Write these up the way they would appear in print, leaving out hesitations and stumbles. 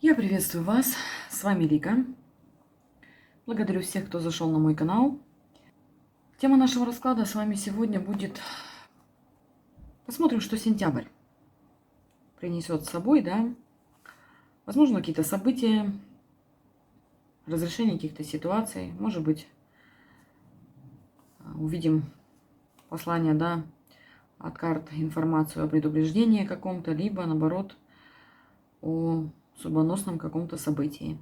Я приветствую вас, с вами Лика. Благодарю всех, кто зашел на мой канал. Тема нашего расклада с вами сегодня будет... Посмотрим, что сентябрь принесет с собой, да. Возможно, какие-то события, разрешение каких-то ситуаций. Может быть, увидим послание, да, от карт, информацию о предупреждении каком-то, либо, наоборот, о судьбоносном каком-то событии.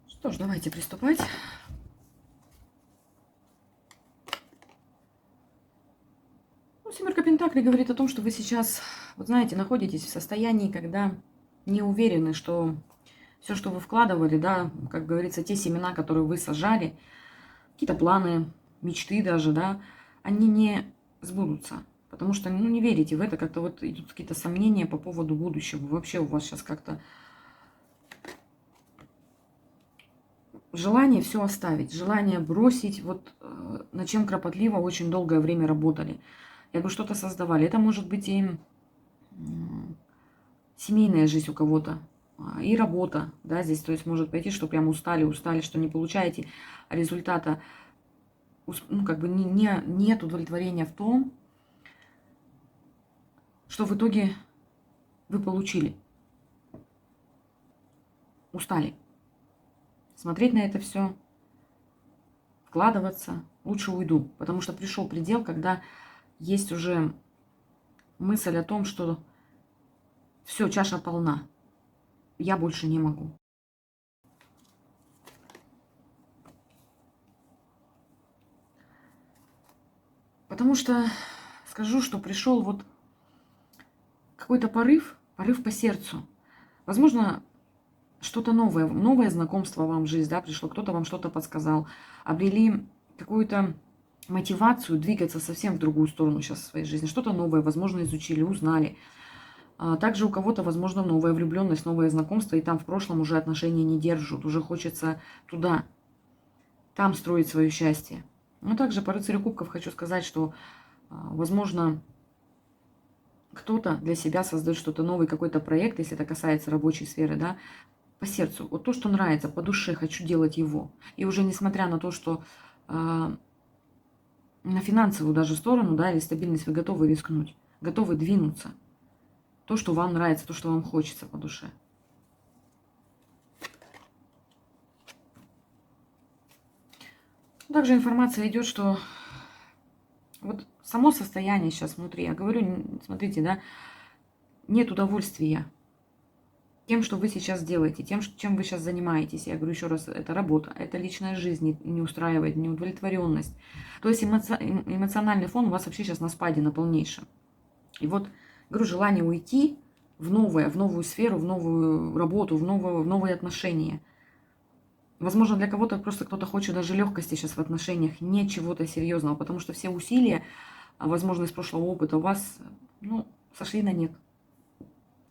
Что ж, давайте приступать. Семерка Пентаклей говорит о том, что вы сейчас, вот знаете, находитесь в состоянии, когда не уверены, что все, что вы вкладывали, да, как говорится, те семена, которые вы сажали, какие-то планы, мечты даже, да, они не сбудутся. Потому что, ну, не верите в это, как-то вот идут какие-то сомнения по поводу будущего. Вообще у вас сейчас как-то желание все оставить, желание бросить, вот над чем кропотливо очень долгое время работали. Я бы что-то создавали. Это может быть и семейная жизнь у кого-то, и работа, да, здесь, то есть может пойти, что прям устали, что не получаете результата, ну, как бы нет удовлетворения в том, что в итоге вы получили. Устали. Смотреть на это все, вкладываться, лучше уйду, потому что пришел предел, когда есть уже мысль о том, что все, чаша полна, я больше не могу. Потому что скажу, что пришел вот какой-то порыв по сердцу. Возможно, что-то новое знакомство вам в жизнь, да, пришло, кто-то вам что-то подсказал, обрели какую-то мотивацию двигаться совсем в другую сторону сейчас в своей жизни, что-то новое, возможно, изучили, узнали. Также у кого-то, возможно, новая влюбленность, новое знакомство, и там в прошлом уже отношения не держат, уже хочется туда, там строить свое счастье. Но также по рыцарю кубков хочу сказать, что, возможно, кто-то для себя создает что-то новое, какой-то проект, если это касается рабочей сферы, да, по сердцу. Вот то, что нравится, по душе, хочу делать его. И уже несмотря на то, что на финансовую даже сторону, да, или стабильность, вы готовы рискнуть, готовы двинуться. То, что вам нравится, то, что вам хочется по душе. Также информация идет, что вот само состояние сейчас внутри, я говорю, смотрите, да, нет удовольствия тем, что вы сейчас делаете, тем, чем вы сейчас занимаетесь. Я говорю еще раз, это работа, это личная жизнь не устраивает, неудовлетворенность. То есть эмоциональный фон у вас вообще сейчас на спаде, на полнейшем. И вот, говорю, желание уйти в новую сферу, в новую работу, в новые отношения. Возможно, для кого-то просто кто-то хочет даже легкости сейчас в отношениях, не чего-то серьезного, потому что все усилия, возможно, из прошлого опыта у вас, ну, сошли на нет.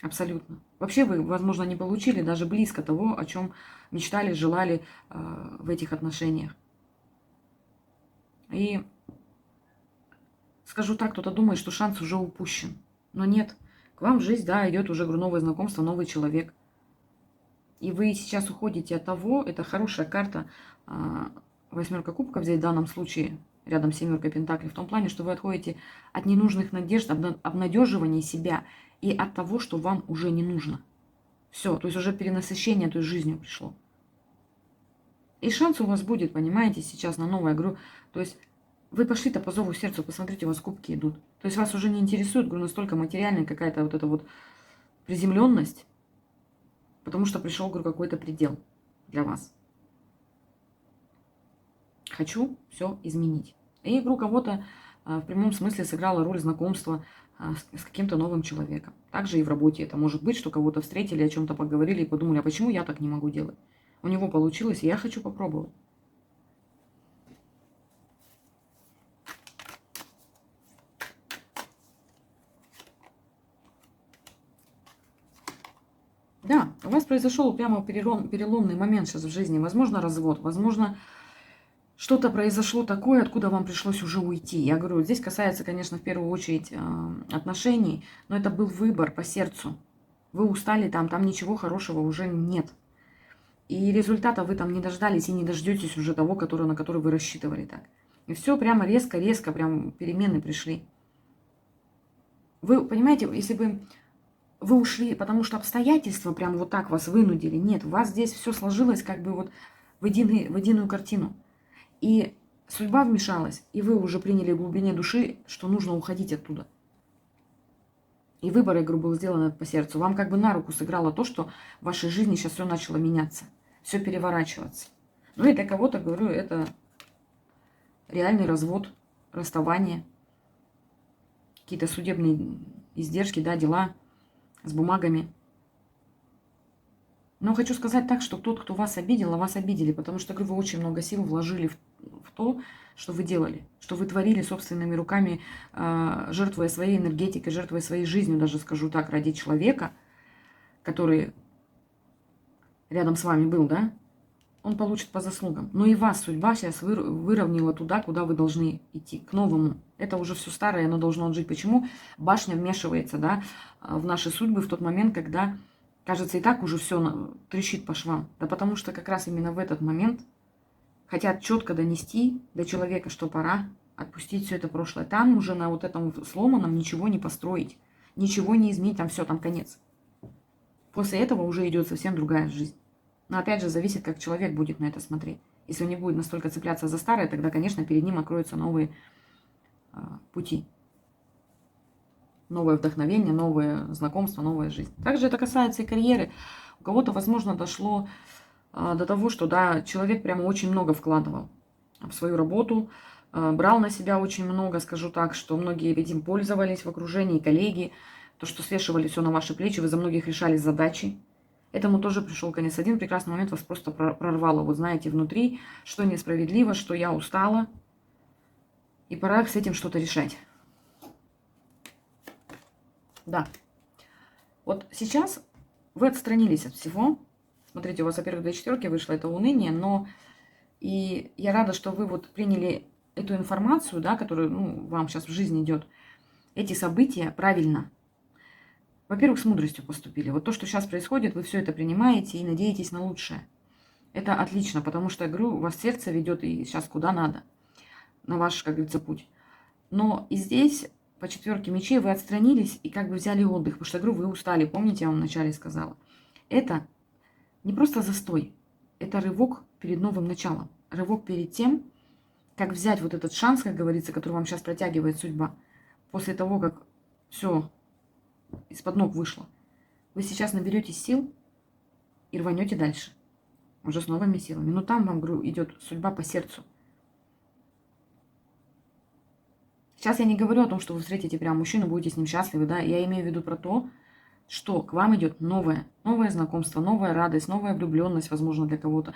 Абсолютно. Вообще вы, возможно, не получили даже близко того, о чем мечтали, желали в этих отношениях. И скажу так, кто-то думает, что шанс уже упущен. Но нет. К вам в жизнь, да, идет уже, говорю, новое знакомство, новый человек. И вы сейчас уходите от того, это хорошая карта, восьмерка кубков здесь в данном случае, рядом с семеркой пентаклей, в том плане, что вы отходите от ненужных надежд, обнадеживания себя и от того, что вам уже не нужно. Все, то есть уже перенасыщение той жизнью пришло. И шанс у вас будет, понимаете, сейчас на новое, говорю, то есть вы пошли-то по зову сердцу, посмотрите, у вас кубки идут. То есть вас уже не интересует, говорю, настолько материальная какая-то вот эта вот приземленность, потому что пришел, говорю, какой-то предел для вас. Хочу все изменить. И игру кого-то в прямом смысле сыграла роль знакомства с каким-то новым человеком. Также и в работе это может быть, что кого-то встретили, о чем-то поговорили и подумали, а почему я так не могу делать? У него получилось, и я хочу попробовать. Да, У вас произошел прямо переломный момент сейчас в жизни. Возможно, развод, возможно, что-то произошло такое, откуда вам пришлось уже уйти. Я говорю, здесь касается, конечно, в первую очередь отношений, но это был выбор по сердцу. Вы устали там ничего хорошего уже нет. И результата вы там не дождались и не дождетесь уже того, на который вы рассчитывали так. И все прямо резко, прям перемены пришли. Вы понимаете, если бы вы ушли, потому что обстоятельства прям вот так вас вынудили, нет, у вас здесь все сложилось как бы вот в единую картину. И судьба вмешалась, и вы уже приняли в глубине души, что нужно уходить оттуда. И выбор, я говорю, был сделан по сердцу. Вам как бы на руку сыграло то, что в вашей жизни сейчас все начало меняться, все переворачиваться. Ну и для кого-то, говорю, это реальный развод, расставание, какие-то судебные издержки, да, дела с бумагами. Но хочу сказать так, что тот, кто вас обидел, а вас обидели, потому что, говорю, вы очень много сил вложили в то, что вы делали, что вы творили собственными руками, жертвуя своей энергетикой, жертвуя своей жизнью, даже скажу так, ради человека, который рядом с вами был, да, он получит по заслугам. Но и вас судьба сейчас выровняла туда, куда вы должны идти, к новому. Это уже все старое, оно должно жить. Почему башня вмешивается, да, в наши судьбы в тот момент, когда, кажется, и так уже все трещит по швам? Да потому что как раз именно в этот момент хотят четко донести до человека, что пора отпустить все это прошлое. Там уже на вот этом сломанном ничего не построить, ничего не изменить, там все, там конец. После этого уже идет совсем другая жизнь. Но опять же, зависит, как человек будет на это смотреть. Если он не будет настолько цепляться за старое, тогда, конечно, перед ним откроются новые пути. Новое вдохновение, новое знакомство, новая жизнь. Также это касается и карьеры. У кого-то, возможно, дошло до того, что да, человек прямо очень много вкладывал в свою работу, брал на себя очень много, скажу так, что многие этим пользовались в окружении, коллеги, то, что свешивали все на ваши плечи, вы за многих решали задачи. Этому тоже пришел конец. Один прекрасный момент вас просто прорвало. Вот знаете, внутри, что несправедливо, что я устала, и пора с этим что-то решать. Да. Вот сейчас вы отстранились от всего. Смотрите, у вас, во-первых, до четверки вышло это уныние, но и я рада, что вы вот приняли эту информацию, да, которая вам сейчас в жизни идет, эти события правильно. Во-первых, с мудростью поступили. Вот то, что сейчас происходит, вы все это принимаете и надеетесь на лучшее. Это отлично, потому что, я говорю, у вас сердце ведет и сейчас куда надо, на ваш, как говорится, путь. Но и здесь, по четверке мечей, вы отстранились и как бы взяли отдых, потому что, я говорю, вы устали, помните, я вам вначале сказала. Это не просто застой, это рывок перед новым началом. Рывок перед тем, как взять вот этот шанс, как говорится, который вам сейчас протягивает судьба, после того, как все из-под ног вышло. Вы сейчас наберетесь сил и рванете дальше. Уже с новыми силами. Но там вам, говорю, идет судьба по сердцу. Сейчас я не говорю о том, что вы встретите прям мужчину, будете с ним счастливы, да. Я имею в виду про то, что к вам идет новое знакомство, новая радость, новая влюбленность, возможно, для кого-то,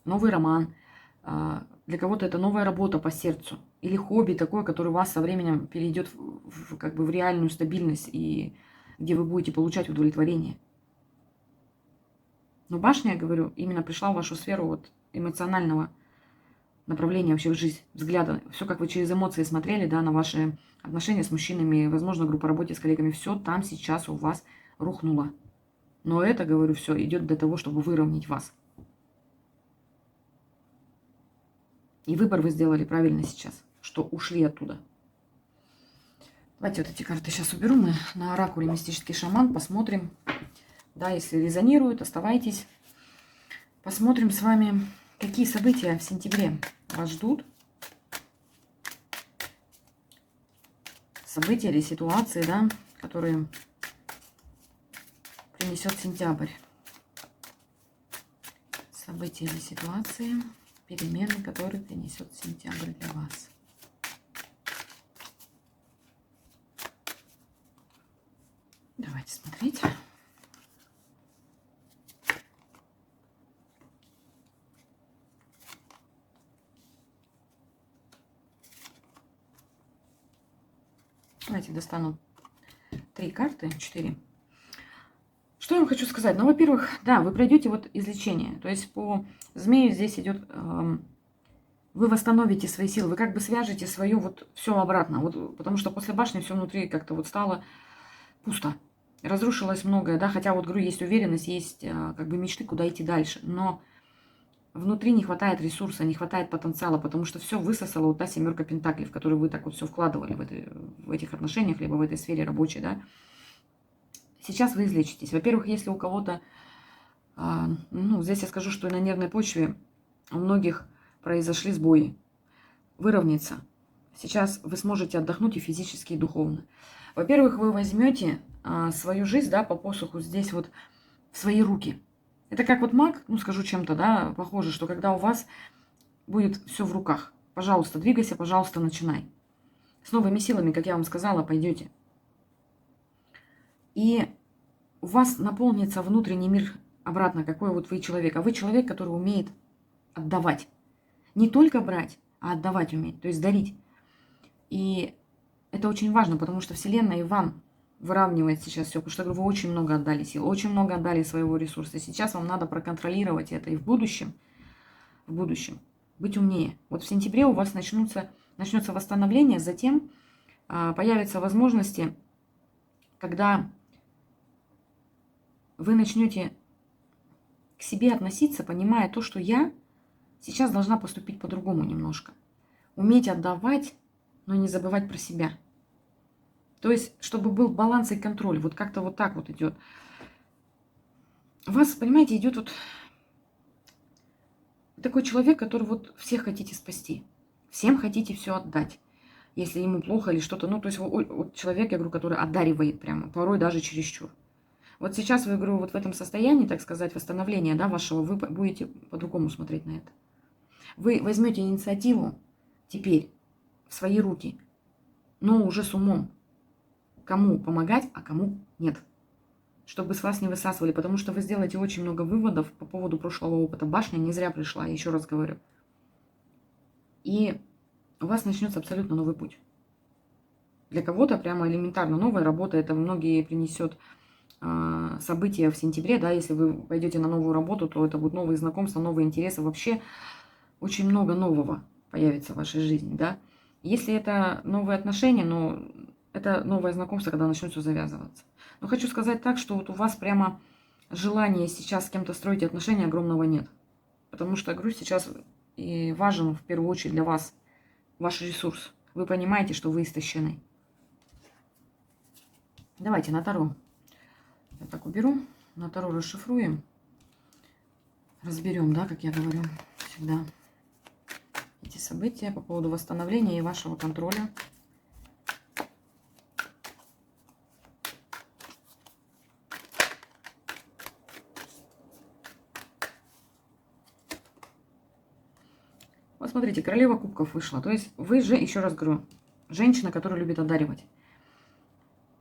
новый роман. Для кого-то это новая работа по сердцу. Или хобби такое, которое вас со временем перейдет как бы в реальную стабильность, и где вы будете получать удовлетворение. Но башня, я говорю, именно пришла в вашу сферу вот эмоционального направления вообще в жизнь, взгляда. Все, как вы через эмоции смотрели, да, на ваши отношения с мужчинами, возможно, группа работы с коллегами, все там сейчас у вас рухнуло. Но это, говорю, все идет для того, чтобы выровнять вас. И выбор вы сделали правильно сейчас, что ушли оттуда. Давайте вот эти карты сейчас уберу. Мы на оракуле «Мистический шаман» посмотрим. Да, если резонирует, оставайтесь. Посмотрим с вами, какие события в сентябре вас ждут. События или ситуации, да, которые принесет сентябрь. События или ситуации, перемены, которые принесет сентябрь для вас. Давайте смотреть. Давайте достану 3 карты, 4. Что Что я вам хочу сказать? Ну, во-первых, да, вы пройдете вот излечение. То есть по змею здесь идет, вы восстановите свои силы, вы как бы свяжете свое вот все обратно. Вот, потому что после башни все внутри как-то вот стало пусто. Разрушилось многое, да, хотя вот, говорю, есть уверенность, есть как бы мечты, куда идти дальше. Но внутри не хватает ресурса, не хватает потенциала, потому что все высосала вот та 7 пентаклей, в которую вы так вот все вкладывали в этих отношениях, либо в этой сфере рабочей, да. Сейчас вы излечитесь. Во-первых, если у кого-то, ну, здесь я скажу, что и на нервной почве у многих произошли сбои, выровняется. Сейчас вы сможете отдохнуть и физически, и духовно. Во-первых, вы возьмете свою жизнь, да, по посоху здесь вот в свои руки. Это как вот маг, ну, скажу чем-то, да, похоже, что когда у вас будет все в руках, пожалуйста, двигайся, пожалуйста, начинай. С новыми силами, как я вам сказала, пойдете. И у вас наполнится внутренний мир обратно, какой вот вы человек. А вы человек, который умеет отдавать. Не только брать, а отдавать умеет, то есть дарить. И это очень важно, потому что Вселенная и вам выравнивает сейчас все, потому что, говорю, вы очень много отдали сил, очень много отдали своего ресурса. Сейчас вам надо проконтролировать это и в будущем быть умнее. Вот в сентябре у вас начнется восстановление, затем появятся возможности, когда вы начнете к себе относиться, понимая то, что я сейчас должна поступить по-другому немножко. Уметь отдавать, но не забывать про себя. То есть, чтобы был баланс и контроль. Вот как-то вот так вот идет. У вас, понимаете, идет вот такой человек, который вот всех хотите спасти. Всем хотите все отдать. Если ему плохо или что-то. Ну, то есть вот человек, я говорю, который одаривает прямо. Порой даже чересчур. Вот сейчас вы, говорю, вот в этом состоянии, так сказать, восстановления, да, вашего, вы будете по-другому смотреть на это. Вы возьмете инициативу теперь в свои руки, но уже с умом. Кому помогать, а кому нет. Чтобы с вас не высасывали, потому что вы сделаете очень много выводов по поводу прошлого опыта. Башня не зря пришла, я еще раз говорю. И у вас начнется абсолютно новый путь. Для кого-то прямо элементарно новая работа, это многие принесет события в сентябре, да, если вы пойдете на новую работу, то это будут новые знакомства, новые интересы, вообще очень много нового появится в вашей жизни, да. Если это новые отношения, но это новое знакомство, когда начнет все завязываться. Но хочу сказать так, что вот у вас прямо желания сейчас с кем-то строить отношения огромного нет. Потому что, я говорю, сейчас и важен в первую очередь для вас ваш ресурс. Вы понимаете, что вы истощены. Давайте на Таро. Я так уберу. На Таро расшифруем. Разберем, да, как я говорю всегда. Эти события по поводу восстановления и вашего контроля. Вот смотрите, королева кубков вышла. То есть вы же, еще раз говорю, женщина, которая любит одаривать.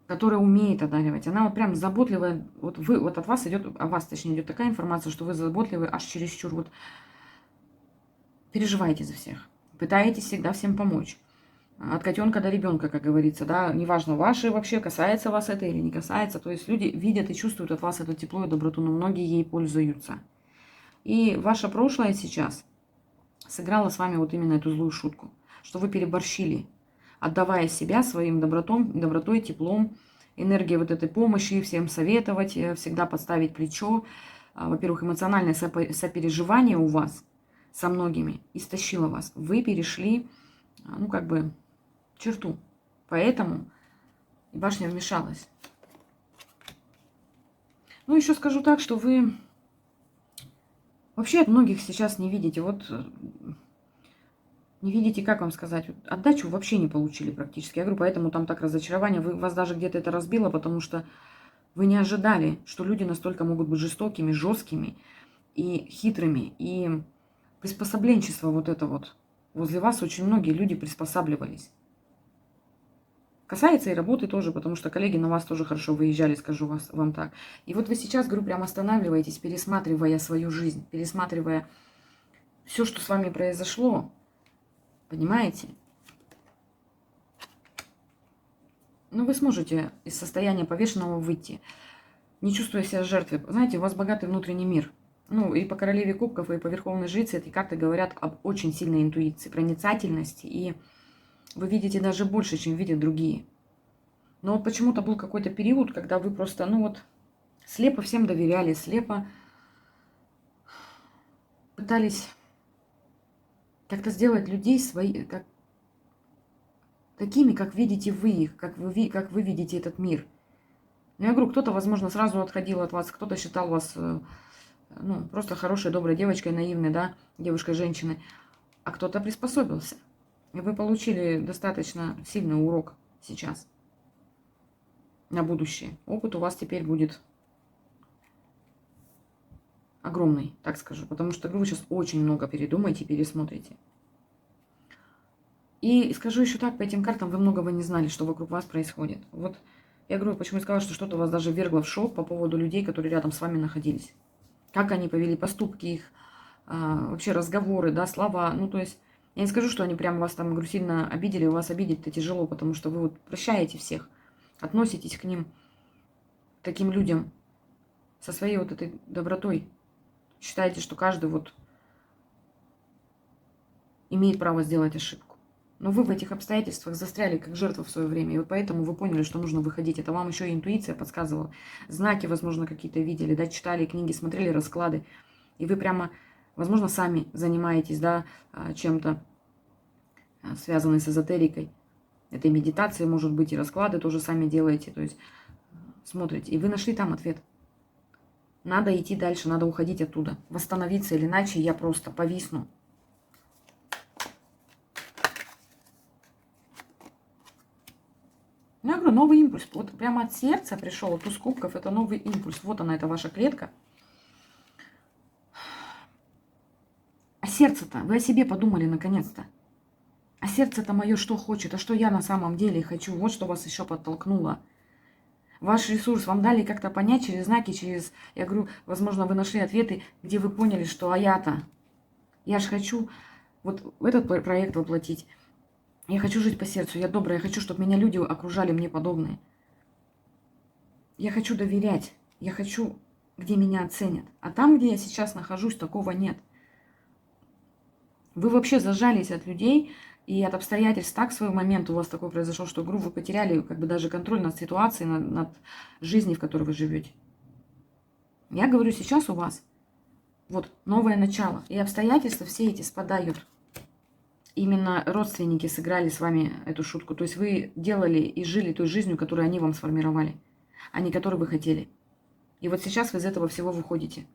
Которая умеет одаривать. Она вот прям заботливая. Вот вы, вот от вас идет, о вас точнее идет такая информация, что вы заботливы аж чересчур. Вот переживаете за всех. Пытаетесь всегда всем помочь. От котенка до ребенка, как говорится, да, неважно, ваши вообще, касается вас это или не касается. То есть люди видят и чувствуют от вас это тепло и доброту, но многие ей пользуются. И ваше прошлое сейчас сыграло с вами вот именно эту злую шутку, что вы переборщили, отдавая себя своим добротой, теплом, энергией вот этой помощи, всем советовать, всегда подставить плечо. Во-первых, эмоциональное сопереживание у вас со многими истощило вас. Вы перешли, ну, как бы, черту. Поэтому и башня вмешалась. Ну, еще скажу так, что вы вообще от многих сейчас не видите. Вот не видите, как вам сказать, вот отдачу вообще не получили практически. Я говорю, поэтому там так разочарование. Вас даже где-то это разбило, потому что вы не ожидали, что люди настолько могут быть жестокими, жесткими и хитрыми. И приспособленчество вот это вот. Возле вас очень многие люди приспосабливались. Касается и работы тоже, потому что коллеги на вас тоже хорошо выезжали, скажу вам так. И вот вы сейчас, говорю, прям останавливаетесь, пересматривая свою жизнь, пересматривая все, что с вами произошло. Понимаете? Но вы сможете из состояния повешенного выйти. не чувствуя себя жертвой. Знаете, у вас богатый внутренний мир. Ну, и по королеве кубков, и по верховной жрице эти карты говорят об очень сильной интуиции, проницательности, и вы видите даже больше, чем видят другие. Но вот почему-то был какой-то период, когда вы просто, ну вот, слепо всем доверяли, слепо пытались как-то сделать людей такими, как видите вы их, как вы видите этот мир. Ну, я говорю, кто-то, возможно, сразу отходил от вас, кто-то считал вас, ну, просто хорошей, доброй девочкой, наивной, да, девушкой, женщиной, а кто-то приспособился. И вы получили достаточно сильный урок сейчас на будущее. Опыт у вас теперь будет огромный, так скажу, потому что, говорю, вы сейчас очень много передумаете, пересмотрите. И скажу еще так, по этим картам вы многого не знали, что вокруг вас происходит. Вот я говорю, почему я сказала, что что-то вас даже ввергло в шок по поводу людей, которые рядом с вами находились. Как они повели поступки их, вообще разговоры, да, слова. Ну, то есть, я не скажу, что они прям вас там, говорю, сильно обидели, вас обидеть-то тяжело, потому что вы вот прощаете всех, относитесь к ним, к таким людям, со своей вот этой добротой. Считаете, что каждый вот имеет право сделать ошибку. Но вы в этих обстоятельствах застряли как жертва в свое время. И вот поэтому вы поняли, что нужно выходить. Это вам еще и интуиция подсказывала. Знаки, возможно, какие-то видели, да, читали книги, смотрели расклады. И вы прямо, возможно, сами занимаетесь, да, чем-то связанным с эзотерикой. Это и медитации, может быть, и расклады тоже сами делаете. То есть смотрите. И вы нашли там ответ. Надо идти дальше, надо уходить оттуда. Восстановиться, или иначе я просто повисну. Ну, я говорю, новый импульс. Вот прямо от сердца пришел, туз кубков, это новый импульс. Вот она, это ваша клетка. А сердце-то, вы о себе подумали наконец-то. А сердце-то мое что хочет, а что я на самом деле хочу. Вот что вас еще подтолкнуло. Ваш ресурс вам дали как-то понять через знаки, через, я говорю, возможно, вы нашли ответы, где вы поняли, что я же хочу вот этот проект воплотить. Я хочу жить по сердцу, я добрая, я хочу, чтобы меня люди окружали мне подобные. Я хочу доверять, я хочу, где меня оценят. А там, где я сейчас нахожусь, такого нет. Вы вообще зажались от людей и от обстоятельств. Так в свой момент у вас такой произошел, что, говорю, вы потеряли как бы даже контроль над ситуацией, над жизнью, в которой вы живете. Я говорю, сейчас у вас вот новое начало. И обстоятельства все эти спадают. Именно родственники сыграли с вами эту шутку. То есть вы делали и жили той жизнью, которую они вам сформировали, а не которую вы хотели. И вот сейчас вы из этого всего выходите.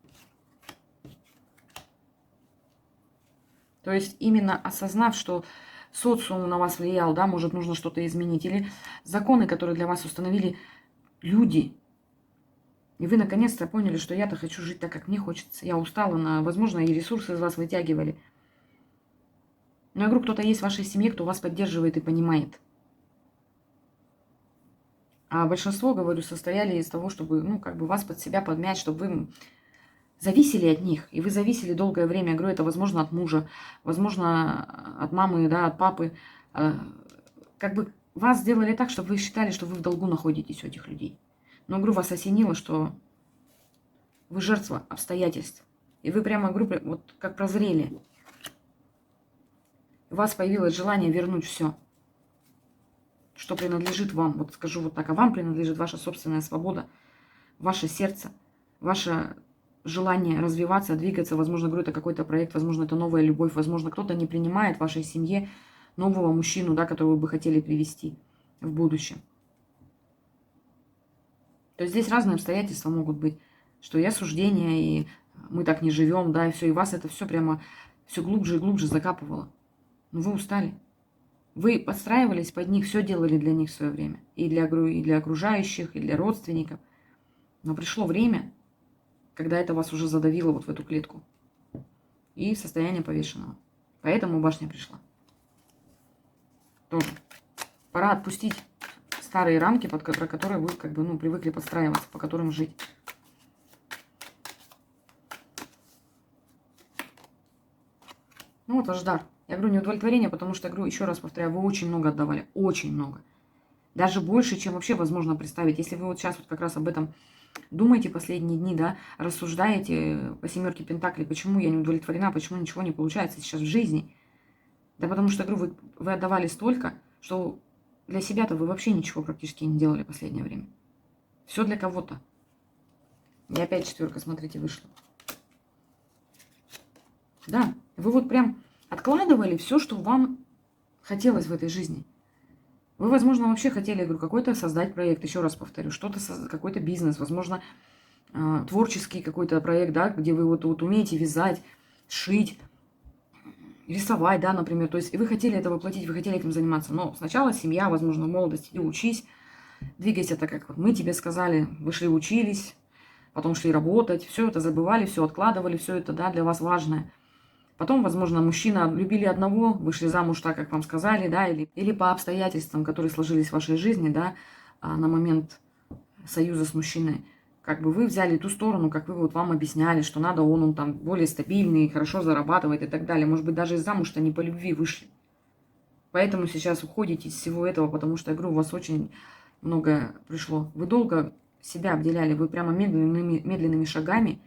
То есть именно осознав, что социум на вас влиял, да, может, нужно что-то изменить. Или законы, которые для вас установили люди. И вы наконец-то поняли, что я-то хочу жить так, как мне хочется. Я устала, возможно, и ресурсы из вас вытягивали. Но я говорю, кто-то есть в вашей семье, кто вас поддерживает и понимает. А большинство, говорю, состояли из того, чтобы, ну, как бы вас под себя подмять, чтобы вы зависели от них. И вы зависели долгое время. Я говорю, это возможно от мужа, возможно от мамы, да, от папы. Как бы вас сделали так, чтобы вы считали, что вы в долгу находитесь у этих людей. Но, говорю, вас осенило, что вы жертва обстоятельств. И вы прямо, говорю, вот как прозрели. У вас появилось желание вернуть все, что принадлежит вам. Вот скажу вот так, а вам принадлежит ваша собственная свобода, ваше сердце, ваше желание развиваться, двигаться. Возможно, говорю, это какой-то проект, возможно, это новая любовь, возможно, кто-то не принимает в вашей семье нового мужчину, да, которого вы бы хотели привести в будущем. То есть здесь разные обстоятельства могут быть, что и осуждение, и мы так не живем, да, и все, и вас это все прямо все глубже и глубже закапывало. Но вы устали. Вы подстраивались под них, все делали для них в свое время. И для окружающих, и для родственников. Но пришло время, когда это вас уже задавило вот в эту клетку. И в состояние повешенного. Поэтому башня пришла. Тоже. Пора отпустить старые рамки, про которые вы как бы, ну, привыкли подстраиваться, по которым жить. Ну вот ваш дар. Я говорю, неудовлетворение, потому что, я говорю, еще раз повторяю, вы очень много отдавали. Очень много. Даже больше, чем вообще возможно представить. Если вы вот сейчас вот как раз об этом думаете последние дни, да, рассуждаете по семерке Пентаклей, почему я не удовлетворена, почему ничего не получается сейчас в жизни. Да потому что, говорю, вы отдавали столько, что для себя-то вы вообще ничего практически не делали в последнее время. Все для кого-то. И опять четверка, смотрите, вышла. Да, вы вот прям откладывали все, что вам хотелось в этой жизни. Вы, возможно, вообще хотели, я говорю, какой-то создать проект, еще раз повторю, что-то, какой-то бизнес, возможно, творческий какой-то проект, да, где вы вот умеете вязать, шить, рисовать, да, например. То есть и вы хотели это воплотить, вы хотели этим заниматься. Но сначала семья, возможно, молодость, иди учись, двигайся так, как вот мы тебе сказали, вы шли учились, потом шли работать, все это забывали, все откладывали, все это, да, для вас важное. Потом, возможно, мужчина любили одного, вышли замуж так, как вам сказали, да, или по обстоятельствам, которые сложились в вашей жизни, да, на момент союза с мужчиной. Как бы вы взяли ту сторону, как вы вот вам объясняли, что надо, он там более стабильный, хорошо зарабатывает и так далее. Может быть, даже замуж-то не по любви вышли. Поэтому сейчас уходите из всего этого, потому что, я говорю, у вас очень много пришло. Вы долго себя обделяли, вы прямо медленными шагами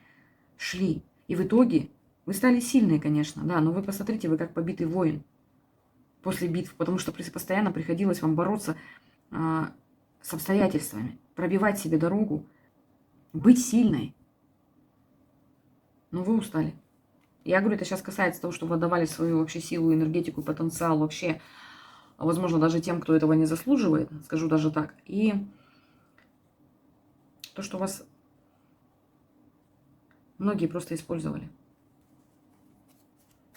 шли. И в итоге вы стали сильные, конечно, да, но вы посмотрите, вы как побитый воин после битв, потому что постоянно приходилось вам бороться с обстоятельствами, пробивать себе дорогу, быть сильной. Но вы устали. Я говорю, это сейчас касается того, что вы отдавали свою вообще силу, энергетику, потенциал вообще, возможно, даже тем, кто этого не заслуживает, скажу даже так. И то, что вас многие просто использовали.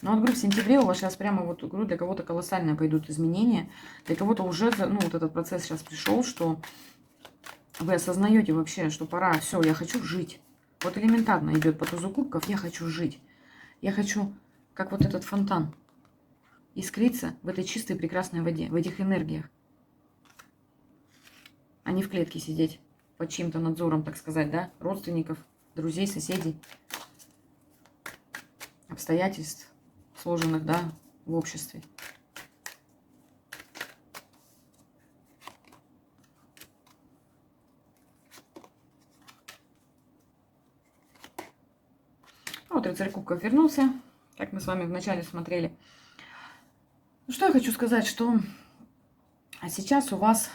Ну, вот, говорю, в сентябре у вас сейчас прямо, вот, говорю, для кого-то колоссальные пойдут изменения. Для кого-то уже, ну, вот этот процесс сейчас пришел, что вы осознаете вообще, что пора, все, я хочу жить. Вот элементарно идет по тузу кубков, я хочу жить. Я хочу, как вот этот фонтан, искриться в этой чистой прекрасной воде, в этих энергиях. А не в клетке сидеть под чьим-то надзором, так сказать, да, родственников, друзей, соседей, обстоятельств, сложенных, да, в обществе. Вот рыцарь кубков вернулся, как мы с вами вначале смотрели. Ну, что я хочу сказать, что сейчас у вас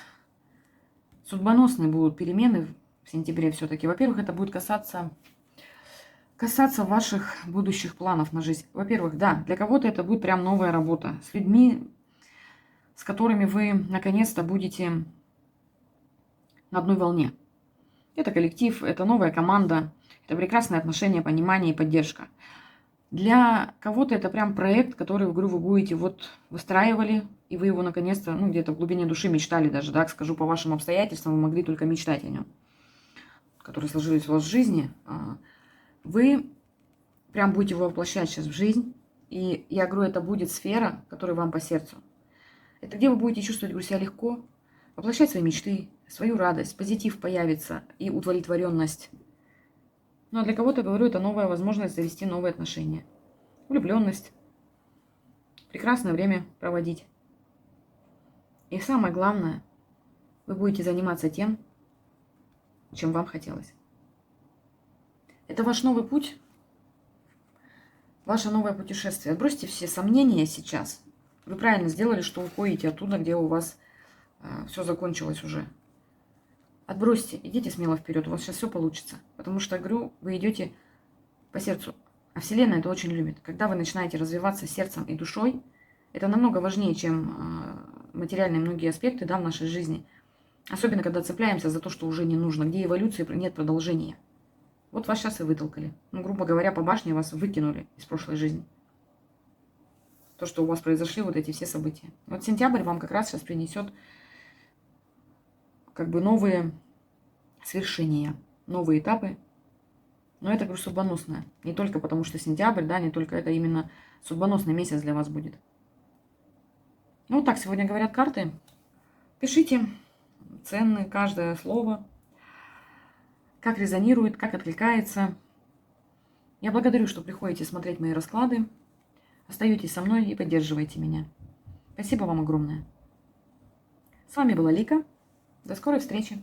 судьбоносные будут перемены в сентябре все-таки. Во-первых, это будет касаться ваших будущих планов на жизнь. Во-первых, да, для кого-то это будет прям новая работа с людьми, с которыми вы наконец-то будете на одной волне. Это коллектив, это новая команда, это прекрасные отношения, понимание и поддержка. Для кого-то это прям проект, который, говорю, вы будете вот выстраивали, и вы его наконец-то, ну, где-то в глубине души мечтали даже, да, скажу, по вашим обстоятельствам, вы могли только мечтать о нем, которые сложились у вас в жизни. Вы прям будете его воплощать сейчас в жизнь, и я говорю, это будет сфера, которая вам по сердцу. Это где вы будете чувствовать, говорю, себя легко, воплощать свои мечты, свою радость, позитив появится и удовлетворенность. Ну, а для кого-то, говорю, это новая возможность завести новые отношения. Влюбленность. Прекрасное время проводить. И самое главное, вы будете заниматься тем, чем вам хотелось. Это ваш новый путь, ваше новое путешествие. Отбросьте все сомнения сейчас. Вы правильно сделали, что уходите оттуда, где у вас все закончилось уже. Отбросьте, идите смело вперед, у вас сейчас все получится. Потому что, говорю, вы идете по сердцу. А Вселенная это очень любит. Когда вы начинаете развиваться сердцем и душой, это намного важнее, чем материальные многие аспекты, да, в нашей жизни. Особенно, когда цепляемся за то, что уже не нужно, где эволюции нет продолжения. Вот вас сейчас и вытолкали. Ну, грубо говоря, по башне вас выкинули из прошлой жизни. То, что у вас произошли, вот эти все события. Вот сентябрь вам как раз сейчас принесет как бы новые свершения, новые этапы. Но это, говорю, судьбоносное. Не только потому, что сентябрь, да, не только это именно судьбоносный месяц для вас будет. Ну, вот так сегодня говорят карты. Пишите ценные каждое слово, как резонирует, как откликается. Я благодарю, что приходите смотреть мои расклады. Остаетесь со мной и поддерживаете меня. Спасибо вам огромное. С вами была Лика. До скорой встречи.